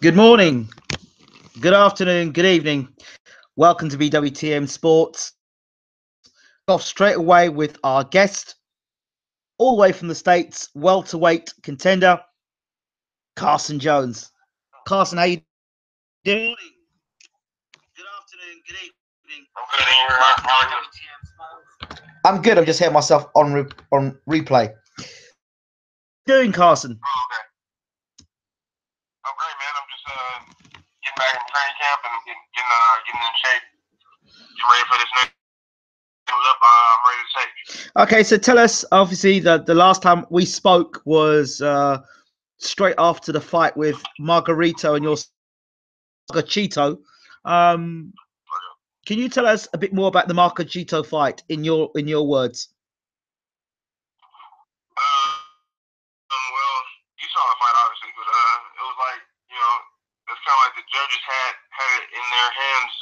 Good morning, good afternoon, good evening. Welcome to BWTM Sports. Off straight away with our guest, all the way from the States, welterweight contender, Carson Jones. Carson, how you doing? Good afternoon, good evening. I'm good, Amir. How are you? I'm good. I'm just hitting myself on replay. Doing Carson? Oh, okay. I'm great, man. I'm just getting back in training camp and getting in shape. Getting ready for this next up. I'm ready to take. Okay, so tell us. Obviously, the last time we spoke was straight after the fight with Margarito and your Margarito. Can you tell us a bit more about the Margarito fight in your words? Well, you saw the fight obviously, but it was like it's kind of like the judges had it in their hands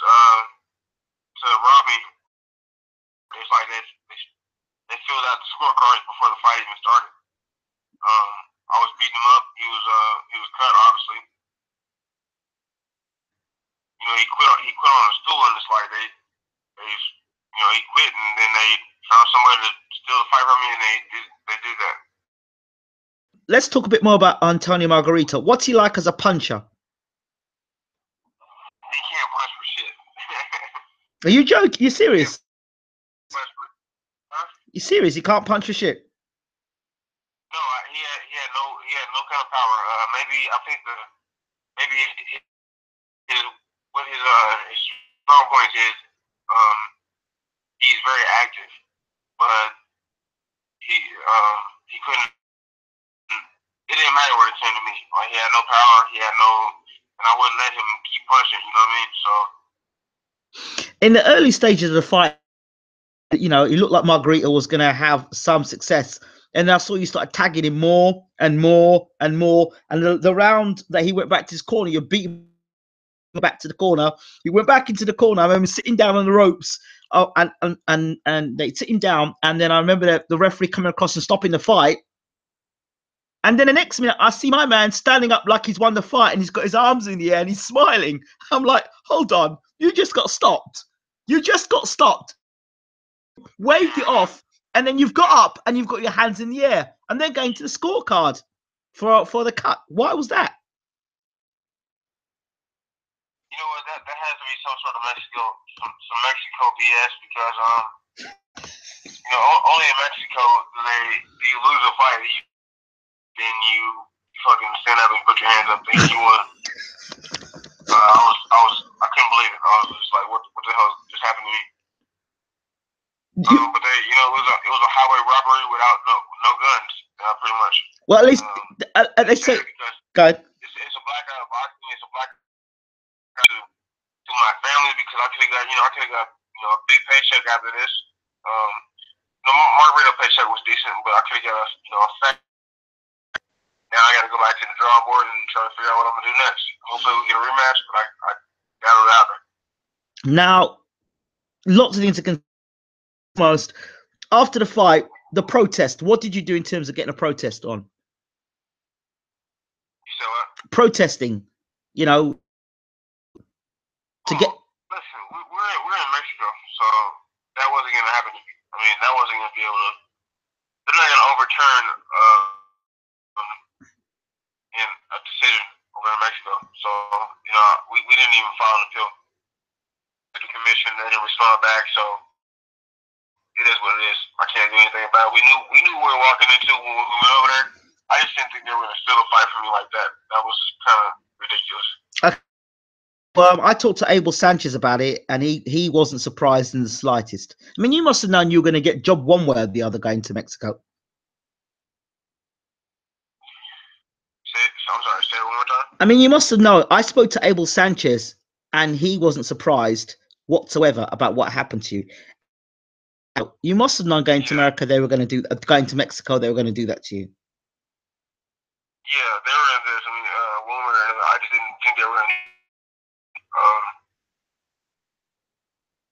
to rob me. It's like they filled out the scorecards before the fight even started. I was beating him up. He was cut obviously. He quit on a stool in this fight. He quit and then they found somebody to steal the fight from me and they did that. Let's talk a bit more about Antonio Margarito. What's he like as a puncher? He can't punch for shit. Are you joking? You serious? Huh? You serious? He can't punch for shit? No, he had no kind of power. Maybe I think maybe his strong point is he's very active, but he couldn't. It didn't matter what it came to me. Like he had no power. He had no, and I wouldn't let him keep punching. You know what I mean? So in the early stages of the fight, it looked like Margarito was going to have some success. And I saw you started tagging him more and more and more. And the round that he went back to his corner, you beat him back to the corner. He went back into the corner. I remember sitting down on the ropes. Oh, and they sit him down. And then I remember the referee coming across and stopping the fight. And then the next minute, I see my man standing up like he's won the fight and he's got his arms in the air and he's smiling. I'm like, hold on, you just got stopped. You just got stopped. Waved it off, and then you've got up and you've got your hands in the air and then going to the scorecard for the cut. Why was that? you know what? That has to be some sort of some Mexico BS because only in Mexico do you lose a fight, then you fucking stand up and put your hands up, think you won. I couldn't believe it. I was just like, what the hell just happened to me? But it was a highway robbery without no guns, pretty much. Well, at least they say. Go ahead. It's a black boxing. It's a black to my family because I could have got a big paycheck after this. Margarito paycheck was decent, but I could have got a fat. Now I got to go back to the drawing board and try to figure out what I'm gonna do next. Hopefully we get a rematch, but I got it out there. Now, lots of things to consider. Most after the fight, the protest. What did you do in terms of getting a protest on? You said what? Protesting. To get. Listen, we're in Mexico, so that wasn't gonna happen to me. I mean, that wasn't gonna be able to. They're not gonna overturn in a decision over in Mexico. So we didn't even file an appeal. The commission they didn't respond back, so it is what it is. I can't do anything about it. We knew what we were walking into when we went over there. I just didn't think they were gonna steal a fight from me like that. That was kind of ridiculous. I talked to Abel Sanchez about it, and he wasn't surprised in the slightest. I mean, you must have known you were going to get job one way or the other going to Mexico. I'm sorry, say it one more time. I mean, you must have known. I spoke to Abel Sanchez, and he wasn't surprised whatsoever about what happened to you. You must have known going to America, they were going to do. Going to Mexico, they were going to do that to you. Yeah, they were in this. I mean, I just didn't think they were in.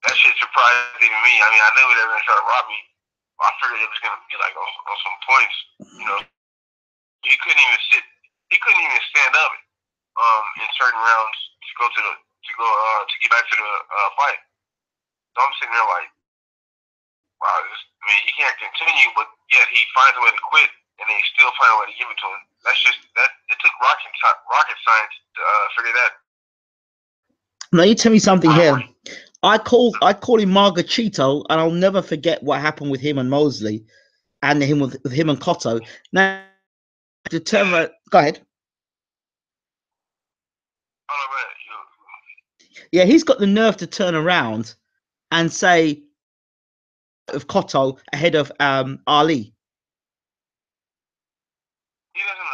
That shit surprised even me. I mean, I knew they were gonna try to rob me. I figured it was gonna be like on some points. He couldn't even sit. He couldn't even stand up in certain rounds to get back to the fight. So I'm sitting there like, wow, he can't continue, but yet he finds a way to quit, and they still find a way to give it to him. That's just that. It took rocket science to figure that. Now you tell me something here. I call him Margarito, and I'll never forget what happened with him and Mosley, and him with him and Cotto. Now, go ahead. Yeah, he's got the nerve to turn around and say of Cotto ahead of Ali. He doesn't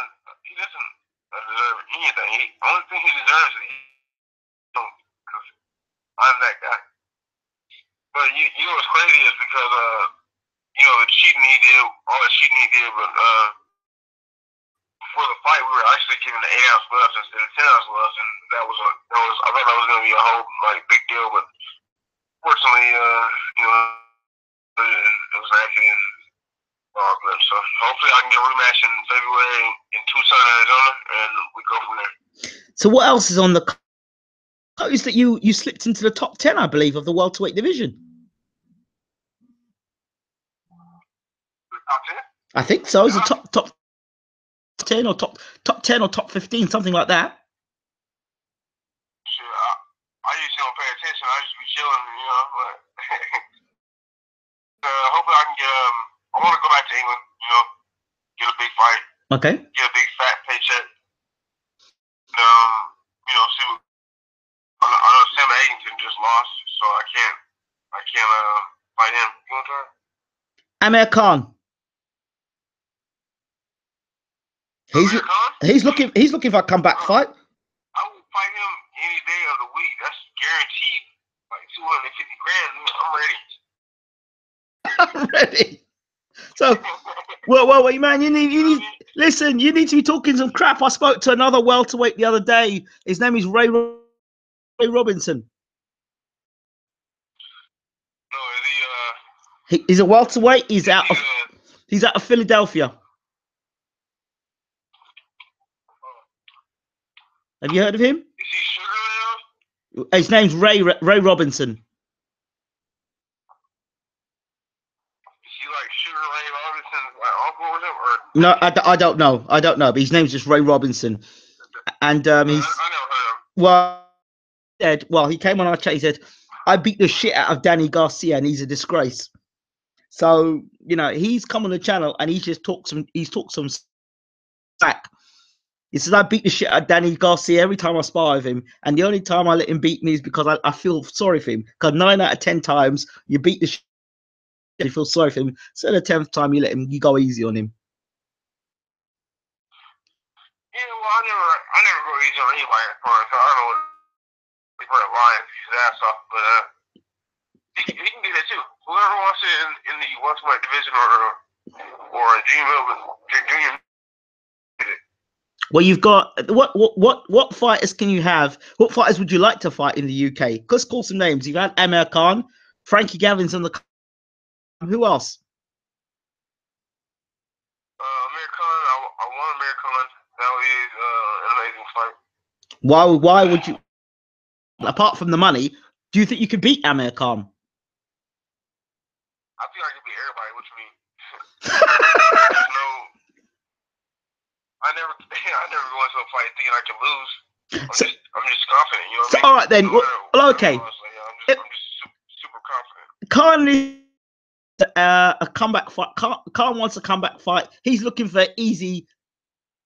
deserve anything. The only thing he deserves is because I'm that guy. But you know what's crazy is because the cheating he did, all the cheating he did, but before the fight we were actually given the 8-ounce gloves instead of 10-ounce gloves, and I thought that was gonna be a whole big deal, but fortunately, it was an accident. So hopefully I can get a rematch in February in Tucson, Arizona, and we go from there. So what else is on the card? Is that you slipped into the top 10, I believe, of the welterweight division? The top 10? I think so. It's a top 10 or top 10 or top 15, something like that. Sure, I usually don't pay attention. I just be chilling, but hopefully I can get I want to go back to England, get a big fight. Okay. Get a big fat paycheck. See what I know Sam Addington just lost, so I can't fight him. You want to try? Amir Khan. He's looking for a comeback fight. I will fight him any day of the week. That's guaranteed. Like $250,000. I'm ready. I'm ready. So, well, man, you need listen. You need to be talking some crap. I spoke to another welterweight the other day. His name is Ray Robinson. No, is he's a welterweight. He's out of Philadelphia. Have you heard of him? Is he Sugar? His name's Ray Robinson. Is he like Sugar Ray Robinson's uncle or something? No, I don't know. I don't know. But his name's just Ray Robinson. And he's. I never heard of him. Well, he came on our chat. He said, "I beat the shit out of Danny Garcia, and he's a disgrace." So he's come on the channel and he's talked some sack. He says, I beat the shit out of Danny Garcia every time I spar with him. And the only time I let him beat me is because I feel sorry for him. Because 9 out of 10 times you beat the shit, you feel sorry for him. So the 10th time you go easy on him. Yeah, well, I never go easy on anybody at first. So I don't know what people are lying his ass off, but he can do that too. Whoever wants it in the welterweight division or a junior. Well, you've got what fighters can you have? What fighters would you like to fight in the UK? Let's call some names. You've had Amir Khan, Frankie Gavin's on the. Who else? Amir Khan. I want Amir Khan. That would be an amazing fight. Why would you? Apart from the money, do you think you could beat Amir Khan? I think I could beat everybody. What you mean? I never go into a fight thinking I can lose. I'm just confident. You know what I mean? All right then. Well, okay. I'm just super confident. Khan is a comeback fight. Khan wants a comeback fight. He's looking for an easy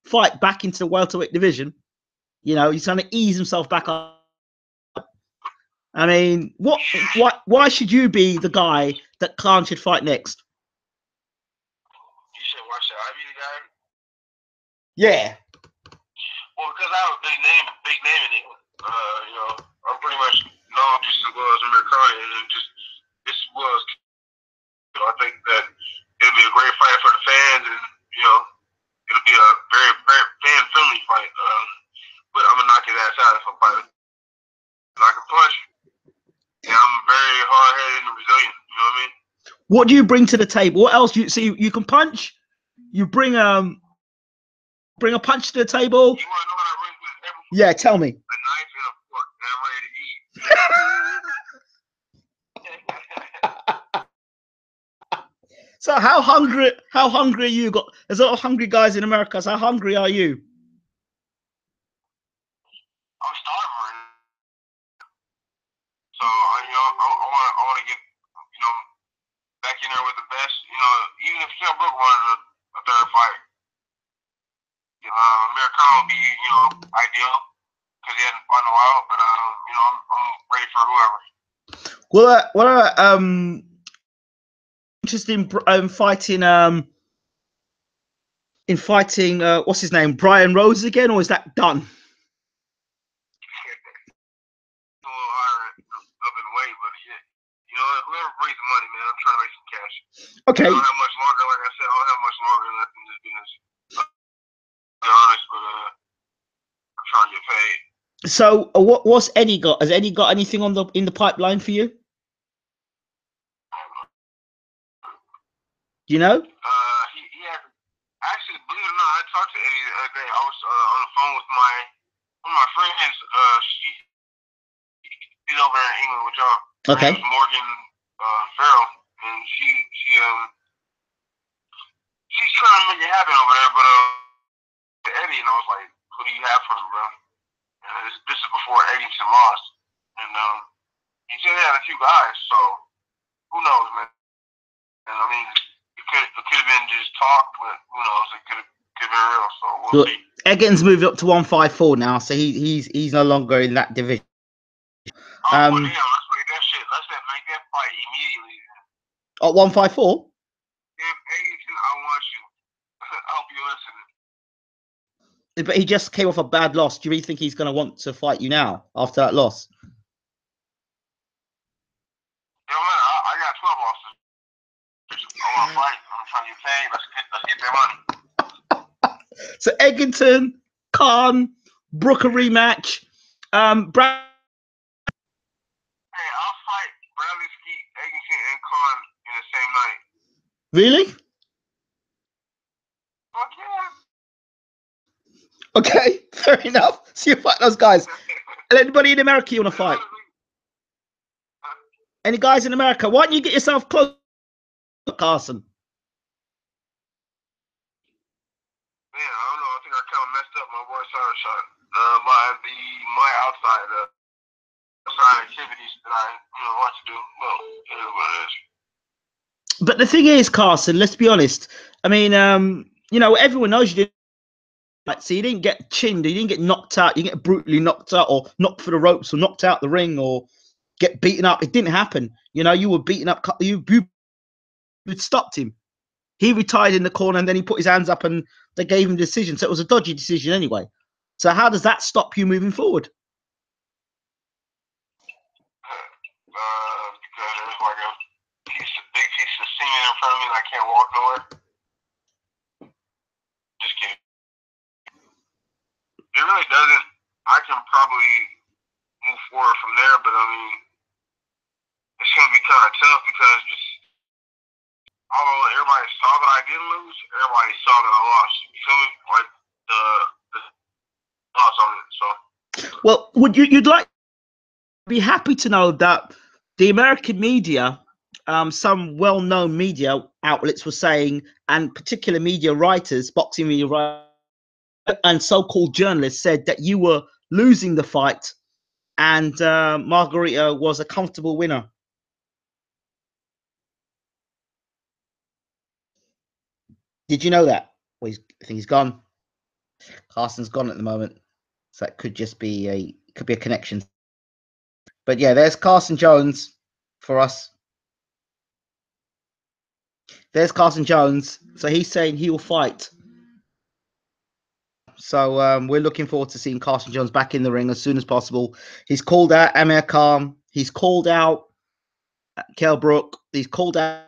fight back into the welterweight division. He's trying to ease himself back up. I mean, why should you be the guy that Khan should fight next? You said, why should I be the guy? Yeah. Well, because I have a big name in England. I'm pretty much known just as well as Amir Khan, and just was. I think that it'll be a great fight for the fans, and it'll be a very, very fan-friendly fight. But I'm gonna knock his ass out if I fight him. I can punch, and I'm very hard-headed and resilient. You know what I mean? What do you bring to the table? What else? You can punch. You bring a punch to the table. You want to know what I bring to the table? Yeah, tell me. A So how hungry are you? There's a lot of hungry guys in America. So how hungry are you? I'm starving. So I want to get back in there with the best. Even if Kell Brook wanted a third fight, Amir would be ideal because he hadn't fought in a while. But I'm ready for whoever. What are interested in fighting what's his name, Brian Rose again, or is that done? A little higher up in weight, but yeah, whoever brings the money, man, I'm trying to make some cash. Okay. I don't have much longer, like I said, I don't have much longer left in this business. To be honest, but I'm trying to get paid. So what's Eddie got? Has Eddie got anything in the pipeline for you? Do you know? He has actually, believe it or not, I talked to Eddie the other day. I was on the phone with one of my friends. She's over in England with y'all. Okay. Her name's Morgan Farrell, and she's trying to make it happen over there. But Eddie, and I was like, "Who do you have for me, bro?" This is before Eddington lost, and he said he had a few guys. So who knows, man? And I mean, it could have been just talk, but who knows? It could have been real. So we'll see. Eggington's moved up to 154 now, so he's no longer in that division. Oh, well, damn, let's make that shit. Let's make that fight immediately. At 154? Damn, Eggington, I want you. I hope you're listening. But he just came off a bad loss. Do you really think he's going to want to fight you now after that loss? It don't matter. I got 12 losses. I want to fight. I'm trying to get paid. Let's get that money. So Eggington, Khan, Brook a rematch. Brad. Hey, I'll fight Bradley Skeet, Eggington, and Khan in the same night. Really? Fuck yeah. Okay, fair enough. So you fight those guys. And anybody in America you want to fight? Any guys in America? Why don't you get yourself close, Carson? Man, I don't know. I think I kind of messed up my voice shot. My outside activities that I want to do. Well, it is what it is. But the thing is, Carson, let's be honest. I mean, everyone knows you didn't. So you didn't get chinned, you didn't get knocked out, you didn't get brutally knocked out or knocked for the ropes or knocked out the ring or get beaten up. It didn't happen. You were beaten up. You stopped him. He retired in the corner and then he put his hands up and they gave him a decision. So it was a dodgy decision anyway. So how does that stop you moving forward? Because there's like a big piece of cement in front of me and I can't walk nowhere. Just kidding. It really doesn't. I can probably move forward from there, but I mean, it's going to be kind of tough because just although everybody saw that I didn't lose, everybody saw that I lost. You feel me? Like the loss on it. So. Well, you'd like be happy to know that the American media, some well-known media outlets were saying, and particular media writers, boxing media writers, and so-called journalists said that you were losing the fight and Margarito was a comfortable winner. Did you know that? Well, I think he's gone. Carson's gone at the moment. So that could just be a connection. But yeah, there's Carson Jones for us. There's Carson Jones. So he's saying he will fight. So we're looking forward to seeing Carson Jones back in the ring as soon as possible. He's called out Amir Khan. He's called out Kell Brook. He's called out.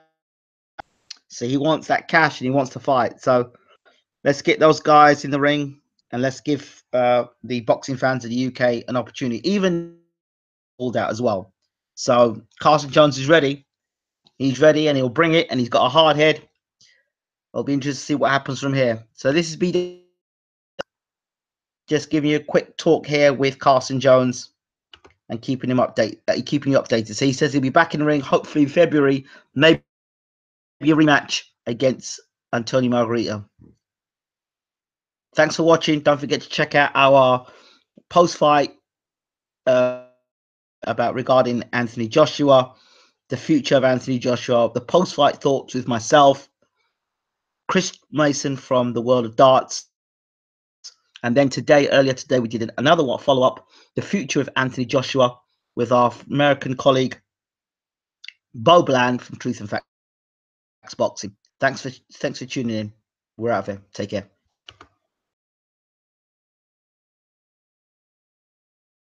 So he wants that cash and he wants to fight. So let's get those guys in the ring and let's give the boxing fans of the UK an opportunity. Even called out as well. So Carson Jones is ready. He's ready and he'll bring it and he's got a hard head. It'll be interesting to see what happens from here. So this is just giving you a quick talk here with Carson Jones. and keeping you updated. So he says he'll be back in the ring hopefully in February, maybe a rematch against Antonio Margarito. Thanks for watching. Don't forget to check out our post-fight about regarding Anthony Joshua, the future of Anthony Joshua, the post-fight thoughts with myself, Chris Mason from the World of Darts, and then earlier today, we did another follow-up, the future of Anthony Joshua, with our American colleague Bo Bland from Truth and Facts Boxing. Thanks for tuning in. We're out of here. Take care.